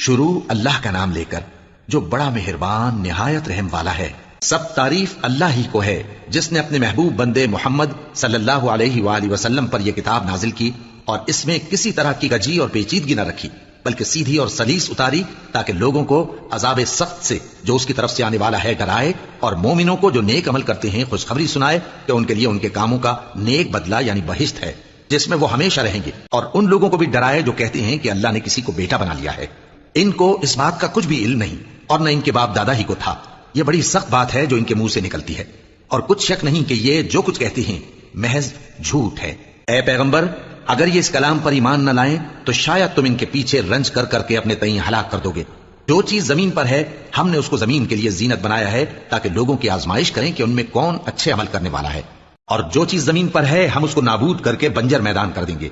شروع اللہ کا نام لے کر جو بڑا مہربان نہایت رحم والا ہے۔ سب تعریف اللہ ہی کو ہے جس نے اپنے محبوب بندے محمد صلی اللہ علیہ وآلہ وسلم پر یہ کتاب نازل کی اور اس میں کسی طرح کی گجی اور پیچیدگی نہ رکھی، بلکہ سیدھی اور سلیس اتاری تاکہ لوگوں کو عذاب سخت سے جو اس کی طرف سے آنے والا ہے ڈرائے، اور مومنوں کو جو نیک عمل کرتے ہیں خوشخبری سنائے کہ ان کے لیے ان کے کاموں کا نیک بدلہ یعنی بہشت ہے جس میں وہ ہمیشہ رہیں گے، اور ان لوگوں کو بھی ڈرائے جو کہتے ہیں کہ اللہ نے کسی کو بیٹا بنا لیا ہے۔ ان کو اس بات کا کچھ بھی علم نہیں اور نہ ان کے باپ دادا ہی کو تھا۔ یہ بڑی سخت بات ہے جو ان کے منہ سے نکلتی ہے، اور کچھ شک نہیں کہ یہ جو کچھ کہتے ہیں محض جھوٹ ہے۔ اے پیغمبر، اگر یہ اس کلام پر ایمان نہ لائیں تو شاید تم ان کے پیچھے رنج کر کر کے اپنے تئیں ہلاک کر دو گے۔ جو چیز زمین پر ہے ہم نے اس کو زمین کے لیے زینت بنایا ہے تاکہ لوگوں کی آزمائش کریں کہ ان میں کون اچھے عمل کرنے والا ہے، اور جو چیز زمین پر ہے ہم اس کو نابود کر کے بنجر میدان کر دیں گے۔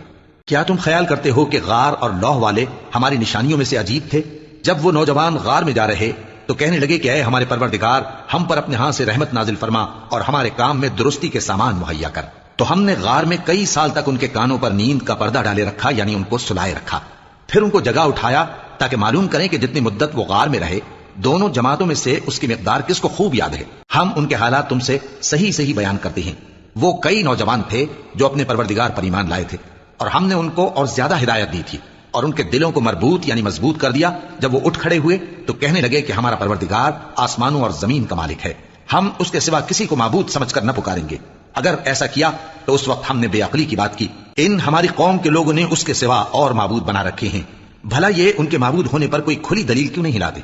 کیا تم خیال کرتے ہو کہ غار اور لوح والے ہماری نشانیوں میں سے عجیب تھے؟ جب وہ نوجوان غار میں جا رہے تو کہنے لگے کہ اے ہمارے پروردگار، ہم پر اپنے ہاں سے رحمت نازل فرما اور ہمارے کام میں درستی کے سامان مہیا کر۔ تو ہم نے غار میں کئی سال تک ان کے کانوں پر نیند کا پردہ ڈالے رکھا، یعنی ان کو سلائے رکھا، پھر ان کو جگہ اٹھایا تاکہ معلوم کریں کہ جتنی مدت وہ غار میں رہے دونوں جماعتوں میں سے اس کی مقدار کس کو خوب یاد ہے۔ ہم ان کے حالات تم سے صحیح صحیح بیان کرتے ہیں۔ وہ کئی نوجوان تھے جو اپنے پروردگار پر ایمان لائے تھے، اور ہم نے ان کو اور زیادہ ہدایت دی تھی، اور ان کے دلوں کو مربوط یعنی مضبوط کر دیا۔ جب وہ اٹھ کھڑے ہوئے تو کہنے لگے کہ ہمارا پروردگار آسمانوں اور زمین کا مالک ہے، ہم اس کے سوا کسی کو معبود سمجھ کر نہ پکاریں گے۔ اگر ایسا کیا تو اس وقت ہم نے بے عقلی کی بات کی۔ ان ہماری قوم کے لوگوں نے اس کے سوا اور معبود بنا رکھے ہیں، بھلا یہ ان کے معبود ہونے پر کوئی کھلی دلیل کیوں نہیں لاتے؟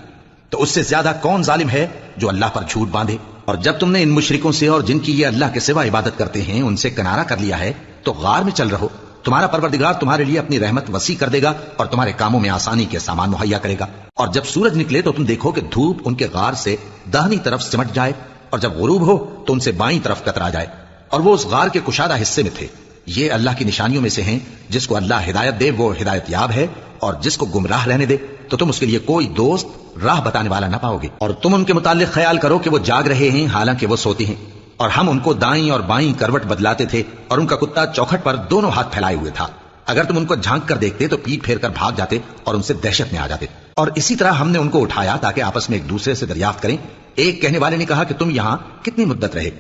تو اس سے زیادہ کون ظالم ہے جو اللہ پر جھوٹ باندھے؟ اور جب تم نے ان مشرکوں سے اور جن کی یہ اللہ کے سوا عبادت کرتے ہیں ان سے کنارہ کر لیا ہے تو غار میں چل رہو، تمہارا پروردگار تمہارے لیے اپنی رحمت وسیع کر دے گا اور تمہارے کاموں میں آسانی کے سامان مہیا کرے گا۔ اور جب سورج نکلے تو تم دیکھو کہ دھوپ ان کے غار سے داہنی طرف سمٹ جائے، اور جب غروب ہو تو ان سے بائیں طرف کترا جائے، اور وہ اس غار کے کشادہ حصے میں تھے۔ یہ اللہ کی نشانیوں میں سے ہیں، جس کو اللہ ہدایت دے وہ ہدایت یاب ہے، اور جس کو گمراہ رہنے دے تو تم اس کے لیے کوئی دوست راہ بتانے والا نہ پاؤ گے۔ اور تم ان کے متعلق خیال کرو کہ وہ جاگ رہے ہیں حالانکہ وہ سوتے ہیں، اور ہم ان کو دائیں اور بائیں کروٹ بدلاتے تھے، اور ان کا کتا چوکھٹ پر دونوں ہاتھ پھیلائے ہوئے تھا۔ اگر تم ان کو جھانک کر دیکھتے تو پیٹ پھیر کر بھاگ جاتے اور ان سے دہشت میں آ جاتے۔ اور اسی طرح ہم نے ان کو اٹھایا تاکہ آپس میں ایک دوسرے سے دریافت کریں۔ ایک کہنے والے نے کہا کہ تم یہاں کتنی مدت رہے؟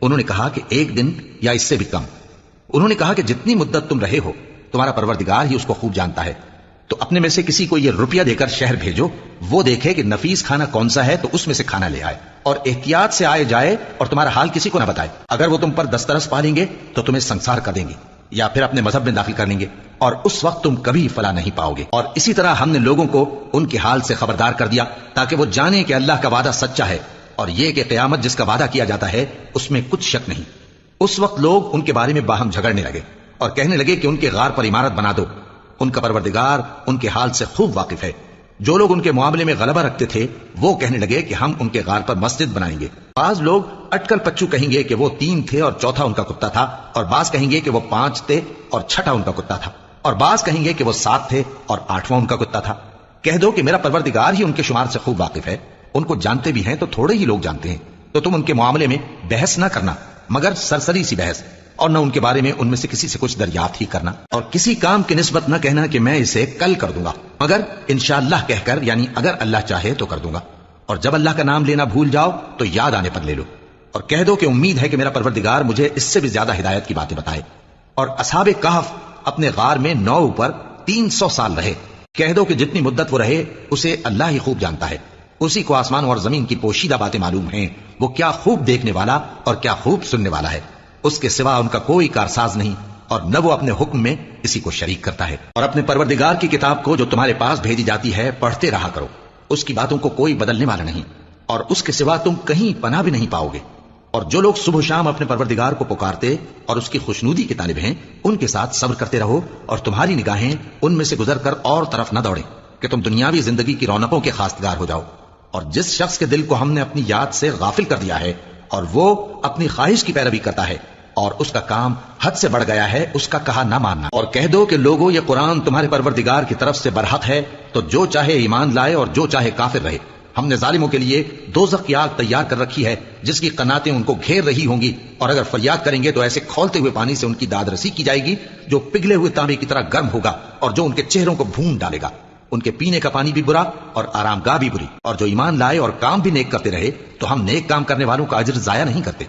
انہوں نے کہا کہ 1 دن یا اس سے بھی کم۔ انہوں نے کہا کہ جتنی مدت تم رہے ہو تمہارا پروردگار ہی اس کو خوب جانتا ہے، تو اپنے میں سے کسی کو یہ روپیہ دے کر شہر بھیجو، وہ دیکھے کہ نفیس کھانا کون سا ہے تو اس میں سے کھانا لے آئے، اور احتیاط سے آئے جائے اور تمہارا حال کسی کو نہ بتائے۔ اگر وہ تم پر دسترس پالیں گے تو تمہیں سنسار کر دیں گے یا پھر اپنے مذہب میں داخل کر لیں گے، اور اس وقت تم کبھی فلاح نہیں پاؤ گے۔ اور اسی طرح ہم نے لوگوں کو ان کے حال سے خبردار کر دیا تاکہ وہ جانیں کہ اللہ کا وعدہ سچا ہے، اور یہ کہ قیامت جس کا وعدہ کیا جاتا ہے اس میں کچھ شک نہیں۔ اس وقت لوگ ان کے بارے میں باہم جھگڑنے لگے اور کہنے لگے کہ ان کے غار پر عمارت بنا دو۔ ان کا پروردگار ان کے حال سے خوب واقف ہے۔ جو لوگ ان کے معاملے میں غلبہ رکھتے تھے وہ کہنے لگے کہ ہم ان کے غار پر مسجد بنائیں گے۔ بعض لوگ اٹکل پچو کہیں گے کہ وہ 3 تھے اور چوتھا ان کا کتا تھا، اور بعض کہیں گے کہ وہ 5 تھے اور چھٹا ان کا کتا تھا، اور بعض کہیں گے کہ وہ 7 تھے اور 8واں ان کا کتا تھا۔ کہہ دو کہ میرا پروردگار ہی ان کے شمار سے خوب واقف ہے، ان کو جانتے بھی ہیں تو تھوڑے ہی لوگ جانتے ہیں۔ تو تم ان کے معاملے میں بحث نہ کرنا مگر سرسری سی بحث، اور نہ ان کے بارے میں ان میں سے کسی سے کچھ دریافت ہی کرنا، اور کسی کام کی نسبت نہ کہنا کہ میں اسے کل کر دوں گا، مگر انشاءاللہ کہہ کر، یعنی اگر اللہ چاہے تو کر دوں گا۔ اور جب اللہ کا نام لینا بھول جاؤ تو یاد آنے پر لے لو، اور کہہ دو کہ امید ہے کہ میرا پروردگار مجھے اس سے بھی زیادہ ہدایت کی باتیں بتائے۔ اور اصحاب کہف اپنے غار میں 9 پر 300 سال رہے۔ کہہ دو کہ جتنی مدت وہ رہے اسے اللہ ہی خوب جانتا ہے، اسی کو آسمان اور زمین کی پوشیدہ باتیں معلوم ہیں، وہ کیا خوب دیکھنے والا اور کیا خوب سننے والا ہے۔ اس کے سوا ان کا کوئی کارساز نہیں، اور نہ وہ اپنے حکم میں کسی کو شریک کرتا ہے۔ اور اپنے پروردگار کی کتاب کو جو تمہارے پاس بھیجی جاتی ہے پڑھتے رہا کرو، اس کی باتوں کو کوئی بدلنے والا نہیں، اور اس کے سوا تم کہیں پناہ بھی نہیں پاؤ گے۔ اور جو لوگ صبح و شام اپنے پروردگار کو پکارتے اور اس کی خوشنودی کے طالب ہیں ان کے ساتھ صبر کرتے رہو، اور تمہاری نگاہیں ان میں سے گزر کر اور طرف نہ دوڑیں کہ تم دنیاوی زندگی کی رونقوں کے خواستگار ہو جاؤ۔ اور جس شخص کے دل کو ہم نے اپنی یاد سے غافل کر دیا ہے اور وہ اپنی خواہش کی پیروی کرتا ہے اور اس کا کام حد سے بڑھ گیا ہے، اس کا کہا نہ ماننا۔ اور کہہ دو کہ لوگوں یہ قرآن تمہارے پروردگار کی طرف سے برحق ہے، تو جو چاہے ایمان لائے اور جو چاہے کافر رہے۔ ہم نے ظالموں کے لیے دوزخ کی آگ تیار کر رکھی ہے جس کی قناتیں ان کو گھیر رہی ہوں گی، اور اگر فریاد کریں گے تو ایسے کھولتے ہوئے پانی سے ان کی داد رسی کی جائے گی جو پگھلے ہوئے تانبے کی طرح گرم ہوگا اور جو ان کے چہروں کو بھون ڈالے گا۔ ان کے پینے کا پانی بھی برا اور آرام گاہ بھی بری، اور جو ایمان لائے اور کام بھی نیک کرتے رہے تو ہم نیک کام کرنے والوں کا اجر ضائع نہیں کرتے۔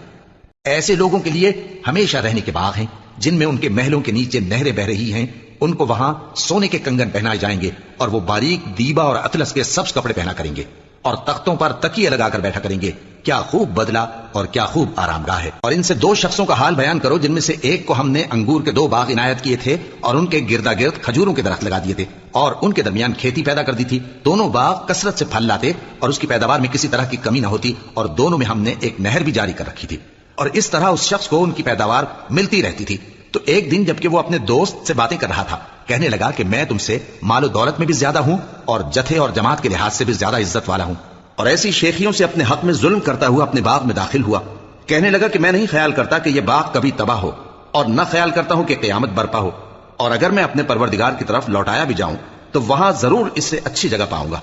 ایسے لوگوں کے لیے ہمیشہ رہنے کے باغ ہیں جن میں ان کے محلوں کے نیچے نہریں بہ رہی ہیں، ان کو وہاں سونے کے کنگن پہنائے جائیں گے اور وہ باریک دیبا اور اطلس کے سبز کپڑے پہنا کریں گے اور تختوں پر تکیے لگا کر بیٹھا کریں گے۔ کیا خوب بدلہ اور کیا خوب آرام گاہ ہے۔ اور ان سے دو شخصوں کا حال بیان کرو جن میں سے ایک کو ہم نے انگور کے 2 باغ عنایت کیے تھے اور ان کے گردا گرد کھجوروں کے درخت لگا دیے تھے اور ان کے درمیان کھیتی پیدا کر دی تھی۔ دونوں باغ کثرت سے پھل لاتے اور اس کی پیداوار میں کسی طرح کی کمی نہ ہوتی، اور دونوں میں ہم نے ایک نہر بھی جاری کر رکھی تھی، اور اس طرح اس شخص کو ان کی پیداوار ملتی رہتی تھی۔ تو ایک دن جبکہ وہ اپنے دوست سے باتیں کر رہا تھا، کہنے لگا کہ میں تم سے مال و دولت میں بھی زیادہ ہوں اور جتھے اور جماعت کے لحاظ سے بھی زیادہ عزت والا ہوں، اور ایسی شیخیوں سے اپنے حق میں ظلم کرتا ہوا اپنے باغ میں داخل ہوا۔ کہنے لگا کہ میں نہیں خیال کرتا کہ یہ باغ کبھی تباہ ہو، اور نہ خیال کرتا ہوں کہ قیامت برپا ہو، اور اگر میں اپنے پروردگار کی طرف لوٹایا بھی جاؤں تو وہاں ضرور اس سے اچھی جگہ پاؤں گا۔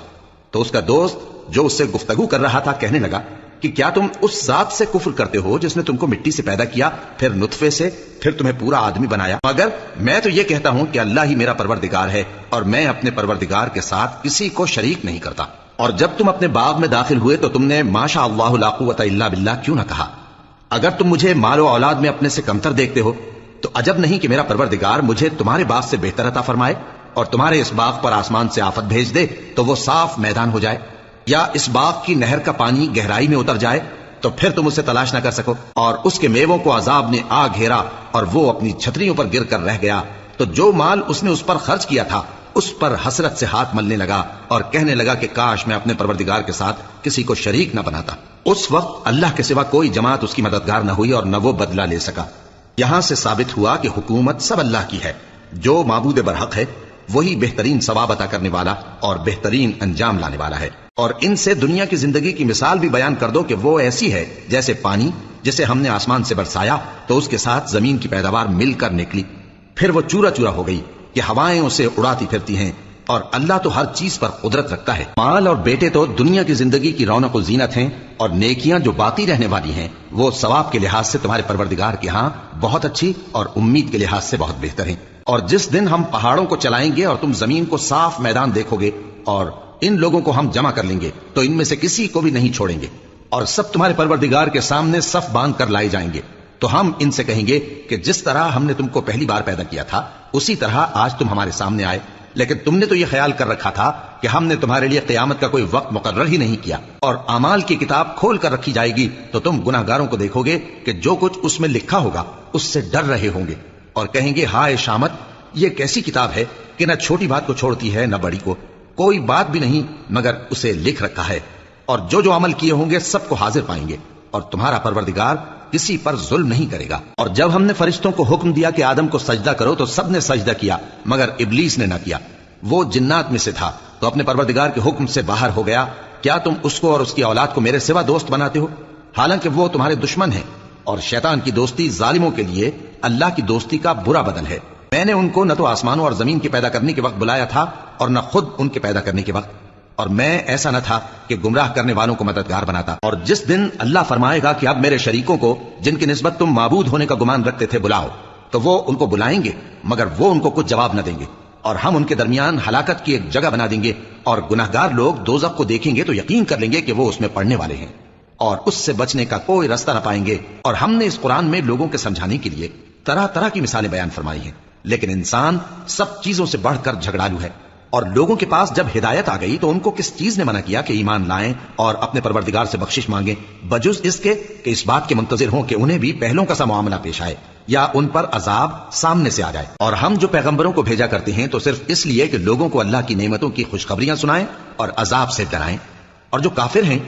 تو اس کا دوست جو اس سے گفتگو کر رہا تھا کہنے لگا کہ کیا تم اس ذات سے کفر کرتے ہو جس نے تم کو مٹی سے پیدا کیا، پھر نطفے سے، پھر تمہیں پورا آدمی بنایا؟ مگر میں تو یہ کہتا ہوں کہ اللہ ہی میرا پروردگار ہے اور میں اپنے پروردگار کے ساتھ کسی کو شریک نہیں کرتا۔ اور جب تم اپنے باغ میں داخل ہوئے تو تم نے ما شاء اللہ لا قوت الا باللہ کیوں نہ کہا؟ اگر تم مجھے مال و اولاد میں اپنے سے کمتر دیکھتے ہو تو عجب نہیں کہ میرا پروردگار مجھے تمہارے باغ سے بہتر عطا فرمائے اور تمہارے اس باغ پر آسمان سے آفت بھیج دے تو وہ صاف میدان ہو جائے، یا اس باغ کی نہر کا پانی گہرائی میں اتر جائے تو پھر تم اسے تلاش نہ کر سکو، اور اس کے میووں کو عذاب نے آ گھیرا اور وہ اپنی چھتریوں پر گر کر رہ گیا، تو جو مال اس نے اس پر خرچ کیا تھا اس پر حسرت سے ہاتھ ملنے لگا اور کہنے لگا کہ کاش میں اپنے پروردگار کے ساتھ کسی کو شریک نہ بناتا۔ اس وقت اللہ کے سوا کوئی جماعت اس کی مددگار نہ ہوئی اور نہ وہ بدلہ لے سکا۔ یہاں سے ثابت ہوا کہ حکومت سب اللہ کی ہے، جو معبود برحق ہے وہی بہترین ثواب عطا کرنے والا اور بہترین انجام لانے والا ہے۔ اور ان سے دنیا کی زندگی کی مثال بھی بیان کر دو کہ وہ ایسی ہے جیسے پانی جسے ہم نے آسمان سے برسایا تو اس کے ساتھ زمین کی پیداوار مل کر نکلی، پھر وہ چورا چورا ہو گئی کہ ہوائیں اسے اڑاتی پھرتی ہیں، اور اللہ تو ہر چیز پر قدرت رکھتا ہے۔ مال اور بیٹے تو دنیا کی زندگی کی رونق و زینت ہیں، اور نیکیاں جو باقی رہنے والی ہیں وہ ثواب کے لحاظ سے تمہارے پروردگار کے ہاں بہت اچھی اور امید کے لحاظ سے بہت بہتر ہیں۔ اور جس دن ہم پہاڑوں کو چلائیں گے اور تم زمین کو صاف میدان دیکھو گے اور ان لوگوں کو ہم جمع کر لیں گے تو ان میں سے کسی کو بھی نہیں چھوڑیں گے، اور سب تمہارے پروردگار کے سامنے صف باندھ کر لائے جائیں گے، تو ہم ان سے کہیں گے کہ جس طرح ہم نے تم کو پہلی بار پیدا کیا تھا اسی طرح آج تم ہمارے سامنے آئے، لیکن تم نے تو یہ خیال کر رکھا تھا کہ ہم نے تمہارے لیے قیامت کا کوئی وقت مقرر ہی نہیں کیا، اور اعمال کی کتاب کھول کر رکھی جائے گی تو تم گناہ گاروں کو دیکھو گے کہ جو کچھ اس میں لکھا ہوگا اس سے ڈر رہے ہوں گے، اور کہیں گے ہائے شامت، یہ کیسی کتاب ہے کہ نہ چھوٹی بات کو چھوڑتی ہے نہ بڑی کو، کوئی بات بھی نہیں مگر اسے لکھ رکھا ہے، اور جو عمل کیے ہوں گے سب کو حاضر پائیں گے، اور تمہارا پروردگار کسی پر ظلم نہیں کرے گا۔ اور جب ہم نے فرشتوں کو حکم دیا کہ آدم کو سجدہ کرو تو سب نے سجدہ کیا مگر ابلیس نے نہ کیا، وہ جنات میں سے تھا تو اپنے پروردگار کے حکم سے باہر ہو گیا۔ کیا تم اس کو اور اس کی اولاد کو میرے سوا دوست بناتے ہو، حالانکہ وہ تمہارے دشمن ہیں، اور شیطان کی دوستی ظالموں کے لیے اللہ کی دوستی کا برا بدل ہے۔ میں نے ان کو نہ تو آسمانوں اور زمین کے پیدا کرنے کے وقت بلایا تھا اور نہ خود ان کے پیدا کرنے کے وقت، اور میں ایسا نہ تھا کہ گمراہ کرنے والوں کو مددگار بناتا۔ اور جس دن اللہ فرمائے گا کہ اب میرے شریکوں کو جن کی نسبت تم معبود ہونے کا گمان رکھتے تھے بلاؤ، تو وہ ان کو بلائیں گے مگر وہ ان کو کچھ جواب نہ دیں گے، اور ہم ان کے درمیان ہلاکت کی ایک جگہ بنا دیں گے، اور گناہگار لوگ دوزخ کو دیکھیں گے تو یقین کر لیں گے کہ وہ اس میں پڑنے والے ہیں، اور اس سے بچنے کا کوئی راستہ نہ پائیں گے۔ اور ہم نے اس قرآن میں لوگوں کے سمجھانے کے لیے طرح طرح کی مثالیں بیان فرمائی ہیں، لیکن انسان سب چیزوں سے بڑھ کر جھگڑالو ہے۔ اور لوگوں کے پاس جب ہدایت آ گئی تو ان کو کس چیز نے منع کیا کہ ایمان لائیں اور اپنے پروردگار سے بخشش مانگیں، بجز اس کے کہ اس بات کے منتظر ہوں کہ انہیں بھی پہلوں کا سا معاملہ پیش آئے یا ان پر عذاب سامنے سے آ جائے۔ اور ہم جو پیغمبروں کو بھیجا کرتے ہیں تو صرف اس لیے کہ لوگوں کو اللہ کی نعمتوں کی خوشخبریاں سنائیں اور عذاب سے ڈرائیں، اور جو کافر ہیں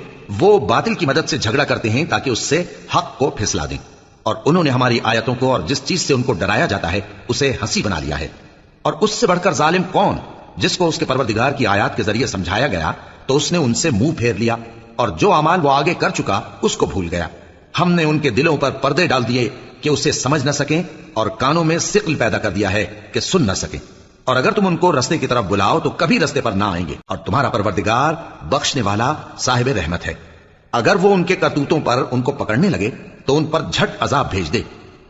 وہ باطل کی مدد سے جھگڑا کرتے ہیں تاکہ اس سے حق کو پھسلا دیں، اور انہوں نے ہماری آیتوں کو اور جس چیز سے ان کو ڈرایا جاتا ہے اسے ہنسی بنا لیا ہے۔ اور اس سے بڑھ کر ظالم کون، جس کو اس کے پروردگار کی آیات کے ذریعے سمجھایا گیا تو اس نے ان سے منہ پھیر لیا، اور جو اعمال وہ آگے کر چکا اس کو بھول گیا۔ ہم نے ان کے دلوں پر پردے ڈال دیے کہ اسے سمجھ نہ سکیں، اور کانوں میں ثقل پیدا کر دیا ہے کہ سن نہ سکیں، اور اگر تم ان کو رستے کی طرف بلاؤ تو کبھی رستے پر نہ آئیں گے، اور تمہارا پروردگار بخشنے والا صاحب رحمت ہے۔ اگر وہ ان کے کرتوتوں پر ان کو پکڑنے لگے تو ان پر جھٹ عذاب بھیج دے،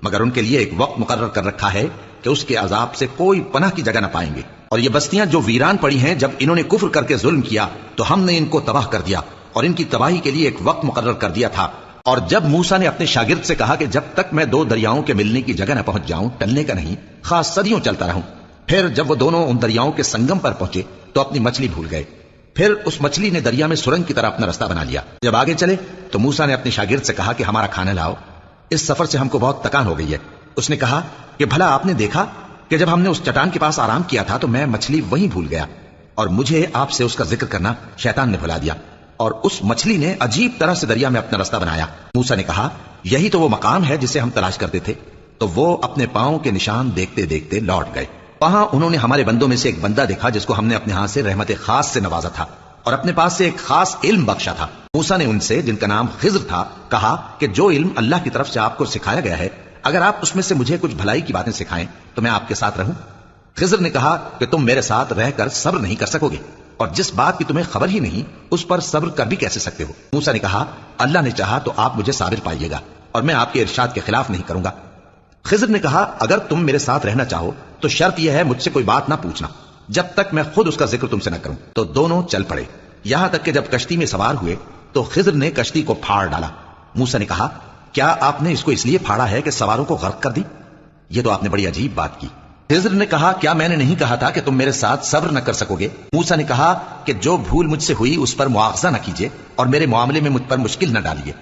مگر ان کے لیے ایک وقت مقرر کر رکھا ہے کہ اس کے عذاب سے کوئی پناہ کی جگہ نہ پائیں گے۔ اور یہ بستیاں جو ویران پڑی ہیں، جب انہوں نے کفر کر کے ظلم کیا تو ہم نے ان کو تباہ کر دیا اور ان کی تباہی کے لیے ایک وقت مقرر کر دیا تھا۔ اور جب موسیٰ نے اپنے شاگرد سے کہا کہ جب تک میں دو دریاؤں کے ملنے کی جگہ نہ پہنچ جاؤں ٹلنے کا نہیں، خاص صدیوں چلتا رہوں۔ پھر جب وہ دونوں ان دریاؤں کے سنگم پر پہنچے تو اپنی مچھلی بھول گئے۔ پھر اس مچھلی نے دریا میں سرنگ کی طرح اپنا رستہ بنا لیا۔ جب آگے چلے تو موسیٰ نے اپنے شاگرد سے کہا کہ ہمارا کھانا لاؤ، اس سفر سے ہم کو بہت تکان ہو گئی ہے۔ اس نے کہا کہ بھلا آپ نے دیکھا کہ جب ہم نے اس چٹان کے پاس آرام کیا تھا تو میں مچھلی وہیں بھول گیا، اور مجھے آپ سے اس کا ذکر کرنا شیطان نے بھلا دیا، اور اس مچھلی نے عجیب طرح سے دریا میں اپنا رستہ بنایا۔ موسیٰ نے کہا یہی تو وہ مقام ہے جسے ہم تلاش کرتے تھے۔ تو وہ اپنے پاؤں کے نشان دیکھتے دیکھتے لوٹ گئے۔ وہاں انہوں نے ہمارے بندوں میں سے ایک بندہ دیکھا جس کو ہم نے اپنے ہاتھ سے رحمت خاص سے نوازا تھا اور اپنے پاس سے ایک خاص علم بخشا تھا۔ موسیٰ نے ان سے، جن کا نام خضر تھا، کہا کہ جو علم اللہ کی طرف سے آپ کو سکھایا گیا ہے، اگر آپ اس میں سے مجھے کچھ بھلائی کی باتیں سکھائیں تو میں آپ کے ساتھ رہوں۔ خضر نے کہا کہ تم میرے ساتھ رہ کر صبر نہیں کر سکو گے، اور جس بات کی تمہیں خبر ہی نہیں اس پر صبر کر بھی کیسے سکتے ہو؟ موسیٰ نے کہا اللہ نے چاہا تو آپ مجھے صابر پائیے گا، اور میں آپ کے ارشاد کے خلاف نہیں کروں گا۔ خضر نے کہا اگر تم میرے ساتھ رہنا چاہو تو شرط یہ ہے مجھ سے کوئی بات نہ پوچھنا جب تک میں خود اس کا ذکر تم سے نہ کروں۔ تو دونوں چل پڑے، یہاں تک کہ جب کشتی میں سوار ہوئے تو خضر نے کشتی کو پھاڑ ڈالا۔ موسیٰ نے کہا کیا آپ نے اس کو اس لیے پھاڑا ہے کہ سواروں کو غرق کر دی؟ یہ تو آپ نے بڑی عجیب بات کی۔ خضر نے کہا کیا میں نے نہیں کہا تھا کہ تم میرے ساتھ صبر نہ کر سکو گے؟ موسیٰ نے کہا کہ جو بھول مجھ سے ہوئی اس پر مواخذہ نہ کیجیے اور میرے معاملے میں مجھ پر مشکل نہ ڈالیے۔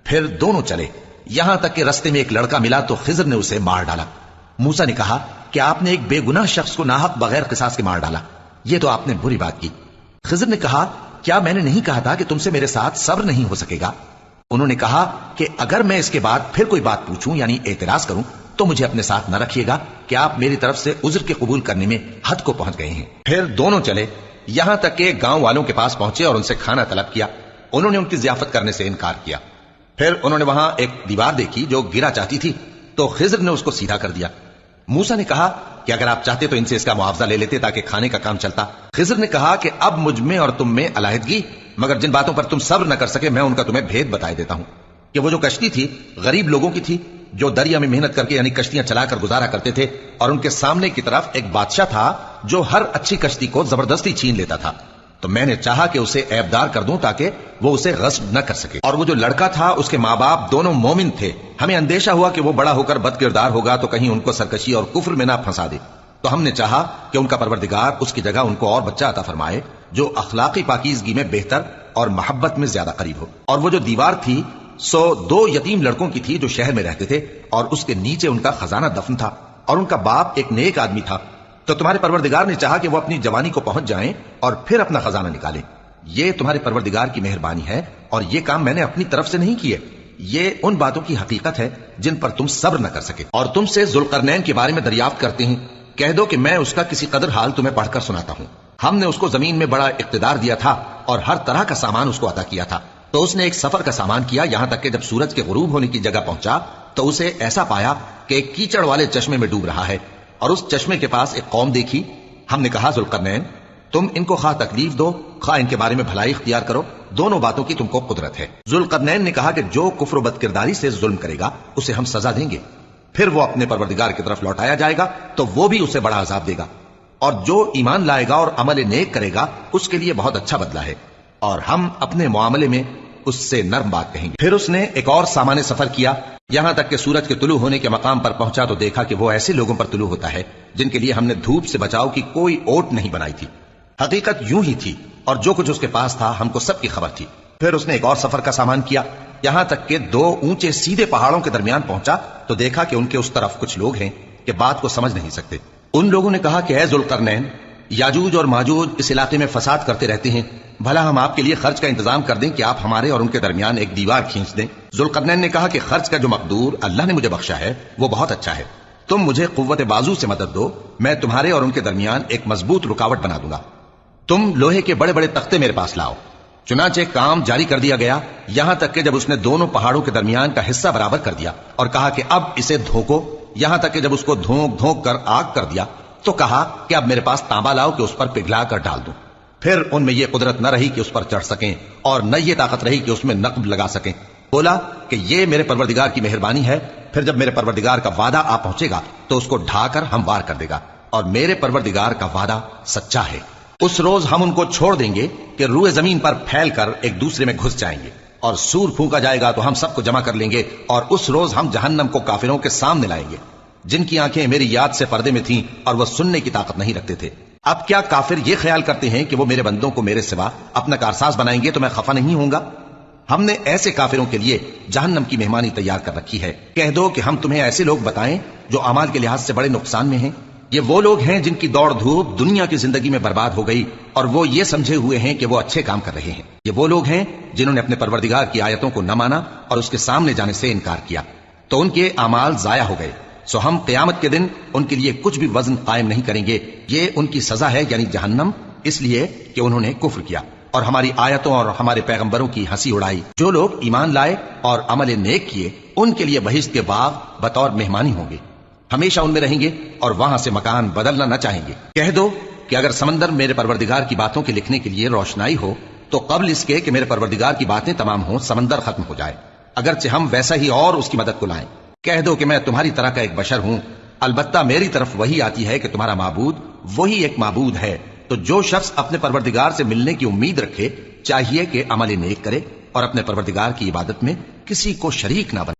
پھر دونوں چلے، یہاں تک کہ رستے میں ایک لڑکا ملا تو خضر نے اسے مار ڈالا۔ موسیٰ نے کہا کہ آپ نے ایک بے گناہ شخص کو ناحق بغیر قصاص کے مار ڈالا، یہ تو آپ نے بری بات کی۔ خضر نے کہا کیا میں نے نہیں کہا تھا کہ تم سے میرے ساتھ صبر نہیں ہو سکے گا؟ انہوں نے کہا کہ اگر میں اس کے بعد پھر کوئی بات پوچھوں یعنی اعتراض کروں تو مجھے اپنے ساتھ نہ رکھیے گا کہ آپ میری طرف سے عذر کے قبول کرنے میں حد کو پہنچ گئے ہیں۔ پھر دونوں چلے، یہاں تک کہ گاؤں والوں کے پاس پہنچے اور ان سے کھانا طلب کیا۔ انہوں نے ان کی ضیافت کرنے سے انکار کیا۔ پھر انہوں نے وہاں ایک دیوار دیکھی جو گرا چاہتی تھی تو خضر نے اس کو سیدھا کر دیا۔ موسیٰ نے کہا کہ اگر آپ چاہتے تو ان سے اس کا معاوضہ لے لیتے تاکہ کھانے کا کام چلتا۔ خضر نے کہا کہ اب مجھ میں اور تم میں علیحدگی، مگر جن باتوں پر تم صبر نہ کر سکے میں ان کا تمہیں بھید بتائے دیتا ہوں کہ وہ جو کشتی تھی غریب لوگوں کی تھی جو دریا میں محنت کر کے یعنی کشتیاں چلا کر گزارا کرتے تھے، اور ان کے سامنے کی طرف ایک بادشاہ تھا جو ہر اچھی کشتی کو زبردستی چھین لیتا تھا، تو میں نے چاہا کہ اسے عیبدار کر دوں تاکہ وہ اسے غصب نہ کر سکے۔ اور وہ جو لڑکا تھا اس کے ماں باپ دونوں مومن تھے، ہمیں اندیشہ ہوا کہ وہ بڑا ہو کر بد کردار ہوگا تو کہیں ان کو سرکشی اور کفر میں نہ پھنسا دے، تو ہم نے چاہا کہ ان کا پروردگار اس کی جگہ ان کو اور بچہ عطا فرمائے جو اخلاقی پاکیزگی میں بہتر اور محبت میں زیادہ قریب ہو۔ اور وہ جو دیوار تھی سو 2 یتیم لڑکوں کی تھی جو شہر میں رہتے تھے، اور اس کے نیچے ان کا خزانہ دفن تھا، اور ان کا باپ ایک نیک آدمی تھا۔ تو تمہارے پروردگار نے چاہا کہ وہ اپنی جوانی کو پہنچ جائیں اور پھر اپنا خزانہ نکالیں۔ یہ تمہارے پروردگار کی مہربانی ہے، اور یہ کام میں نے اپنی طرف سے نہیں کیے، یہ ان باتوں کی حقیقت ہے جن پر تم صبر نہ کر سکے۔ اور تم سے ذوالقرنین کے بارے میں دریافت کرتے ہیں، کہہ دو کہ میں اس کا کسی قدر حال تمہیں پڑھ کر سناتا ہوں۔ ہم نے اس کو زمین میں بڑا اقتدار دیا تھا اور ہر طرح کا سامان اس کو عطا کیا تھا، تو اس نے ایک سفر کا سامان کیا، یہاں تک کہ جب سورج کے غروب ہونے کی جگہ پہنچا تو اسے ایسا پایا کہ ایک کیچڑ والے چشمے میں ڈوب رہا ہے، اور اس چشمے کے پاس ایک قوم دیکھی۔ ہم نے کہا ذوالقرنین تم ان کو خواہ تکلیف دو خواہ ان کے بارے میں بھلائی اختیار کرو، دونوں باتوں کی تم کو قدرت ہے۔ ذوالقرنین نے کہا کہ جو کفر و بد کرداری سے ظلم کرے گا اسے ہم سزا دیں گے، پھر وہ اپنے پروردگار کی طرف لوٹایا جائے گا تو وہ بھی اسے بڑا عذاب دے گا، اور جو ایمان لائے گا اور عمل نیک کرے گا اس کے لیے بہت اچھا بدلہ ہے، اور ہم اپنے معاملے میں اس سے نرم بات کہیں گے۔ پھر اس نے ایک اور سامان سفر کیا، یہاں تک کہ سورج کے طلوع ہونے کے مقام پر پہنچا تو دیکھا کہ وہ ایسے لوگوں پر طلوع ہوتا ہے جن کے لیے ہم نے دھوپ سے بچاؤ کی کوئی اوٹ نہیں بنائی تھی، حقیقت یوں ہی تھی، اور جو کچھ اس کے پاس تھا ہم کو سب کی خبر تھی۔ پھر اس نے ایک اور سفر کا سامان کیا، یہاں تک کہ 2 اونچے سیدھے پہاڑوں کے درمیان پہنچا تو دیکھا کہ ان کے اس طرف کچھ لوگ ہیں کہ بات کو سمجھ نہیں سکتے۔ ان لوگوں نے کہا کہ اے ذوالقرنین، یاجوج اور ماجوج اس علاقے میں فساد کرتے رہتے ہیں، بھلا ہم آپ کے لیے خرچ کا انتظام کر دیں کہ آپ ہمارے اور ان کے درمیان ایک دیوار کھینچ دیں۔ ذوالقرنین نے کہا کہ خرچ کا جو مقدور اللہ نے مجھے بخشا ہے وہ بہت اچھا ہے، تم مجھے قوت بازو سے مدد دو، میں تمہارے اور ان کے درمیان ایک مضبوط رکاوٹ بنا دوں گا۔ تم لوہے کے بڑے بڑے تختے میرے پاس لاؤ۔ چنانچہ کام جاری کر دیا گیا، یہاں تک کہ جب اس نے دونوں پہاڑوں کے درمیان کا حصہ برابر کر دیا اور کہا کہ اب اسے دھوکو، یہاں تک کہ جب اس کو دھونک دھونک کر آگ کر دیا تو کہا کہ اب میرے پاس تانبا لاؤ کہ اس پر پگھلا کر ڈال دوں۔ پھر ان میں یہ قدرت نہ رہی کہ اس پر چڑھ سکیں اور نہ یہ طاقت رہی کہ اس میں نقب لگا سکیں، بولا کہ یہ میرے پروردگار کی مہربانی ہے، پھر جب میرے پروردگار کا وعدہ آ پہنچے گا تو اس کو ڈھا کر ہموار کر دے گا، اور میرے پروردگار کا وعدہ سچا ہے۔ اس روز ہم ان کو چھوڑ دیں گے کہ روئے زمین پر پھیل کر ایک دوسرے میں گھس جائیں گے، اور سور پھونکا جائے گا تو ہم سب کو جمع کر لیں گے، اور اس روز ہم جہنم کو کافروں کے سامنے لائیں گے جن کی آنکھیں میری یاد سے پردے میں تھیں اور وہ سننے کی طاقت نہیں رکھتے تھے۔ اب کیا کافر یہ خیال کرتے ہیں کہ وہ میرے بندوں کو میرے سوا اپنا کارساز بنائیں گے تو میں خفا نہیں ہوں گا؟ ہم نے ایسے کافروں کے لیے جہنم کی مہمانی تیار کر رکھی ہے۔ کہہ دو کہ ہم تمہیں ایسے لوگ بتائیں جو اعمال کے لحاظ سے بڑے نقصان میں ہیں؟ یہ وہ لوگ ہیں جن کی دوڑ دھوپ دنیا کی زندگی میں برباد ہو گئی اور وہ یہ سمجھے ہوئے ہیں کہ وہ اچھے کام کر رہے ہیں۔ یہ وہ لوگ ہیں جنہوں نے اپنے پروردگار کی آیتوں کو نہ مانا اور اس کے سامنے جانے سے انکار کیا، تو ان کے اعمال ضائع ہو گئے۔ سو ہم قیامت کے دن ان کے لیے کچھ بھی وزن قائم نہیں کریں گے۔ یہ ان کی سزا ہے، یعنی جہنم، اس لیے کہ انہوں نے کفر کیا اور ہماری آیتوں اور ہمارے پیغمبروں کی ہنسی اڑائی۔ جو لوگ ایمان لائے اور عمل نیک کیے ان کے لیے بہشت کے باغ بطور مہمانی ہوں گے، ہمیشہ ان میں رہیں گے اور وہاں سے مکان بدلنا نہ چاہیں گے۔ کہہ دو کہ اگر سمندر میرے پروردگار کی باتوں کے لکھنے کے لیے روشنائی ہو تو قبل اس کے کہ میرے پروردگار کی باتیں تمام ہوں سمندر ختم ہو جائے، اگرچہ ہم ویسا ہی اور اس کی مدد کو لائیں۔ کہہ دو کہ میں تمہاری طرح کا ایک بشر ہوں، البتہ میری طرف وہی آتی ہے کہ تمہارا معبود وہی ایک معبود ہے۔ تو جو شخص اپنے پروردگار سے ملنے کی امید رکھے چاہیے کہ عمل نیک کرے اور اپنے پروردگار کی عبادت میں کسی کو شریک نہ بنائے۔